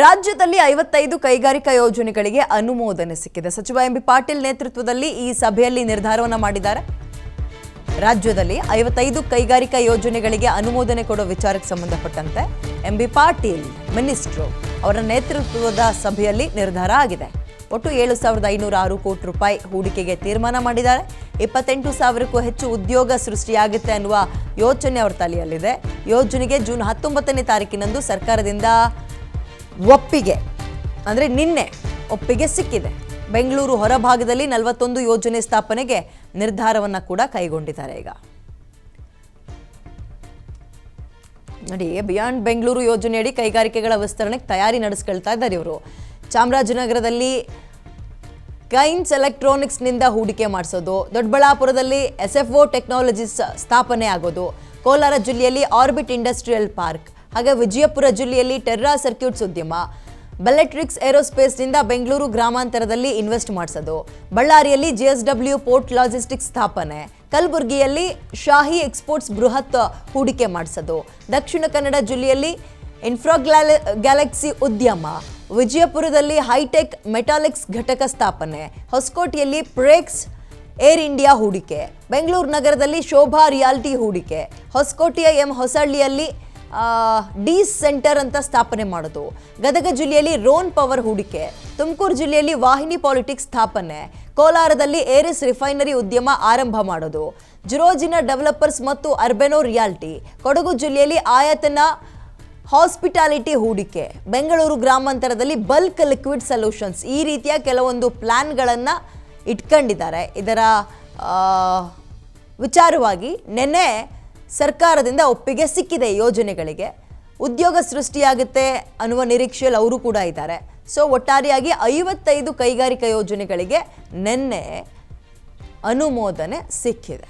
ರಾಜ್ಯದಲ್ಲಿ 55 ಕೈಗಾರಿಕಾ ಯೋಜನೆಗಳಿಗೆ ಅನುಮೋದನೆ ಸಿಕ್ಕಿದೆ. ಸಚಿವ ಎಂಬಿ ಪಾಟೀಲ್ ನೇತೃತ್ವದಲ್ಲಿ ಈ ಸಭೆಯಲ್ಲಿ ನಿರ್ಧಾರವನ್ನು ಮಾಡಿದ್ದಾರೆ. ರಾಜ್ಯದಲ್ಲಿ 55 ಕೈಗಾರಿಕಾ ಯೋಜನೆಗಳಿಗೆ ಅನುಮೋದನೆ ಕೊಡೋ ವಿಚಾರಕ್ಕೆ ಸಂಬಂಧಪಟ್ಟಂತೆ ಎಂಬಿ ಪಾಟೀಲ್ ಮಿನಿಸ್ಟ್ರು ಅವರ ನೇತೃತ್ವದ ಸಭೆಯಲ್ಲಿ ನಿರ್ಧಾರ ಆಗಿದೆ. ಒಟ್ಟು 7,506 ಕೋಟಿ ರೂಪಾಯಿ ಹೂಡಿಕೆಗೆ ತೀರ್ಮಾನ ಮಾಡಿದ್ದಾರೆ. 28,000ಕ್ಕೂ ಹೆಚ್ಚು ಉದ್ಯೋಗ ಸೃಷ್ಟಿಯಾಗುತ್ತೆ ಅನ್ನುವ ಯೋಚನೆ ಅವರ ತಲೆಯಲ್ಲಿದೆ. ಯೋಜನೆಗೆ ಜೂನ್ 19ನೇ ತಾರೀಕಿನಂದು ಸರ್ಕಾರದಿಂದ ಒಪ್ಪಿಗೆ ಅಂದರೆ ನಿನ್ನೆ ಒಪ್ಪಿಗೆ ಸಿಕ್ಕಿದೆ. ಬೆಂಗಳೂರು ಹೊರಭಾಗದಲ್ಲಿ 41 ಯೋಜನೆ ಸ್ಥಾಪನೆಗೆ ನಿರ್ಧಾರವನ್ನು ಕೂಡ ಕೈಗೊಂಡಿದ್ದಾರೆ. ಈಗ ನೋಡಿ, ಬಿಯಾಂಡ್ ಬೆಂಗಳೂರು ಯೋಜನೆಯಡಿ ಕೈಗಾರಿಕೆಗಳ ವಿಸ್ತರಣೆಗೆ ತಯಾರಿ ನಡೆಸ್ಕೊಳ್ತಾ ಇದ್ದಾರೆ ಇವರು. ಚಾಮರಾಜನಗರದಲ್ಲಿ ಕೈನ್ಸ್ ಎಲೆಕ್ಟ್ರಾನಿಕ್ಸ್ನಿಂದ ಹೂಡಿಕೆ ಮಾಡಿಸೋದು, ದೊಡ್ಡಬಳ್ಳಾಪುರದಲ್ಲಿ SFO ಟೆಕ್ನಾಲಜೀಸ್ ಸ್ಥಾಪನೆ ಆಗೋದು, ಕೋಲಾರ ಜಿಲ್ಲೆಯಲ್ಲಿ ಆರ್ಬಿಟ್ ಇಂಡಸ್ಟ್ರಿಯಲ್ ಪಾರ್ಕ್, ಹಾಗೆ ವಿಜಯಪುರ ಜಿಲ್ಲೆಯಲ್ಲಿ ಟೆರ್ರಾ ಸರ್ಕ್ಯೂಟ್ಸ್ ಉದ್ಯಮ, ಬೆಲೆಟ್ರಿಕ್ಸ್ ಏರೋಸ್ಪೇಸ್ನಿಂದ ಬೆಂಗಳೂರು ಗ್ರಾಮಾಂತರದಲ್ಲಿ ಇನ್ವೆಸ್ಟ್ ಮಾಡಿಸೋದು, ಬಳ್ಳಾರಿಯಲ್ಲಿ GSW ಪೋರ್ಟ್ ಲಾಜಿಸ್ಟಿಕ್ಸ್ ಸ್ಥಾಪನೆ, ಕಲಬುರಗಿಯಲ್ಲಿ ಶಾಹಿ ಎಕ್ಸ್ಪೋರ್ಟ್ಸ್ ಬೃಹತ್ ಹೂಡಿಕೆ ಮಾಡಿಸೋದು, ದಕ್ಷಿಣ ಕನ್ನಡ ಜಿಲ್ಲೆಯಲ್ಲಿ ಗ್ಯಾಲಕ್ಸಿ ಉದ್ಯಮ, ವಿಜಯಪುರದಲ್ಲಿ ಹೈಟೆಕ್ ಮೆಟಾಲಿಕ್ಸ್ ಘಟಕ ಸ್ಥಾಪನೆ, ಹೊಸಕೋಟೆಯಲ್ಲಿ ಪ್ರೇಕ್ಸ್ ಏರ್ ಇಂಡಿಯಾ ಹೂಡಿಕೆ, ಬೆಂಗಳೂರು ನಗರದಲ್ಲಿ ಶೋಭಾ ರಿಯಾಲ್ಟಿ ಹೂಡಿಕೆ, ಹೊಸಕೋಟೆಯ ಹೊಸಳ್ಳಿಯಲ್ಲಿ ಡೀಸ್ ಸೆಂಟರ್ ಅಂತ ಸ್ಥಾಪನೆ ಮಾಡೋದು, ಗದಗ ಜಿಲ್ಲೆಯಲ್ಲಿ ರೋನ್ ಪವರ್ ಹೂಡಿಕೆ, ತುಮಕೂರು ಜಿಲ್ಲೆಯಲ್ಲಿ ವಾಹಿನಿ ಪಾಲಿಟಿಕ್ಸ್ ಸ್ಥಾಪನೆ, ಕೋಲಾರದಲ್ಲಿ ಏರಿಸ್ ರಿಫೈನರಿ ಉದ್ಯಮ ಆರಂಭ ಮಾಡೋದು, ಜಿರೋಜಿನ ಡೆವಲಪರ್ಸ್ ಮತ್ತು ಅರ್ಬೆನೋ ರಿಯಾಲ್ಟಿ, ಕೊಡಗು ಜಿಲ್ಲೆಯಲ್ಲಿ ಆಯತನ ಹಾಸ್ಪಿಟಾಲಿಟಿ ಹೂಡಿಕೆ, ಬೆಂಗಳೂರು ಗ್ರಾಮಾಂತರದಲ್ಲಿ ಬಲ್ಕ್ ಲಿಕ್ವಿಡ್ ಸೊಲ್ಯೂಷನ್ಸ್, ಈ ರೀತಿಯ ಕೆಲವೊಂದು ಪ್ಲಾನ್ಗಳನ್ನು ಇಟ್ಕೊಂಡಿದ್ದಾರೆ. ಇದರ ವಿಚಾರವಾಗಿ ನಿನ್ನೆ ಸರ್ಕಾರದಿಂದ ಒಪ್ಪಿಗೆ ಸಿಕ್ಕಿದೆ. ಯೋಜನೆಗಳಿಗೆ ಉದ್ಯೋಗ ಸೃಷ್ಟಿಯಾಗುತ್ತೆ ಅನ್ನುವ ನಿರೀಕ್ಷೆಯಲ್ಲಿ ಅವರು ಕೂಡ ಇದ್ದಾರೆ. ಸೊ ಒಟ್ಟಾರೆಯಾಗಿ 55 ಕೈಗಾರಿಕಾ ಯೋಜನೆಗಳಿಗೆ ನಿನ್ನೆ ಅನುಮೋದನೆ ಸಿಕ್ಕಿದೆ.